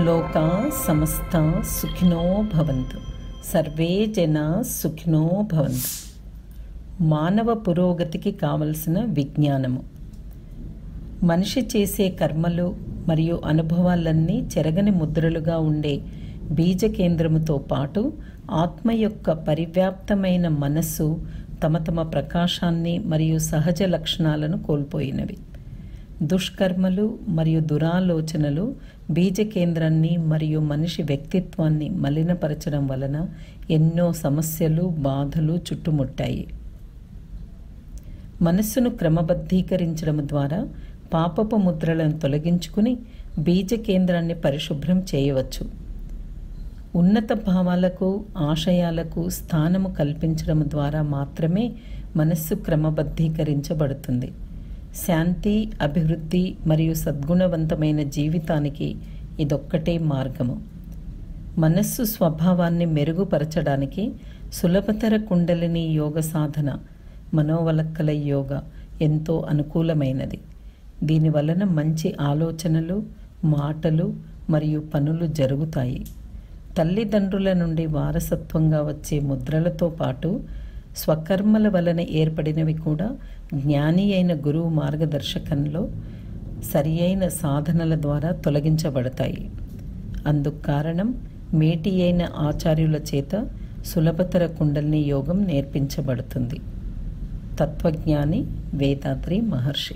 లోకా సమస్తా సుఖినో భవంతు. సర్వే జనా సుఖినో భవంతు. మానవ పురోగతికి కావలసిన విజ్ఞానము. మనిషి చేసే కర్మలు మరియు అనుభవాలన్నీ చెరగని ముద్రలుగా ఉండే బీజ కేంద్రముతో పాటు ఆత్మ యొక్క పరివ్యాప్తమైన మనస్సు తమ తమ ప్రకాశాన్ని మరియు సహజ లక్షణాలను కోల్పోయినవి. దుష్కర్మలు మరియు దురాలోచనలు బీజ కేంద్రాన్ని మరియు మనిషి వ్యక్తిత్వాన్ని మలినపరచడం వలన ఎన్నో సమస్యలు, బాధలు చుట్టుముట్టాయి. మనస్సును క్రమబద్ధీకరించడం ద్వారా పాపపు ముద్రలను తొలగించుకుని బీజ కేంద్రాన్ని పరిశుభ్రం చేయవచ్చు. ఉన్నత భావాలకు, ఆశయాలకు స్థానము కల్పించడం ద్వారా మాత్రమే మనస్సు క్రమబద్ధీకరించబడుతుంది. శాంతి, అభివృద్ధి మరియు సద్గుణవంతమైన జీవితానికి ఇదొక్కటే మార్గము. మనస్సు స్వభావాన్ని మెరుగుపరచడానికి సులభతర కుండలిని యోగ సాధన, మనోవలక్కల యోగ ఎంతో అనుకూలమైనది. దీనివలన మంచి ఆలోచనలు, మాటలు మరియు పనులు జరుగుతాయి. తల్లిదండ్రుల నుండి వారసత్వంగా వచ్చే ముద్రలతో పాటు స్వకర్మల వలన ఏర్పడినవి కూడా జ్ఞాని అయిన గురువు మార్గదర్శకంలో సరి అయిన సాధనల ద్వారా తొలగించబడతాయి. అందుకు కారణం మేటి అయిన ఆచార్యుల చేత సులభతర కుండలిని యోగం నేర్పించబడుతుంది. తత్వజ్ఞాని వేదాద్రి మహర్షి.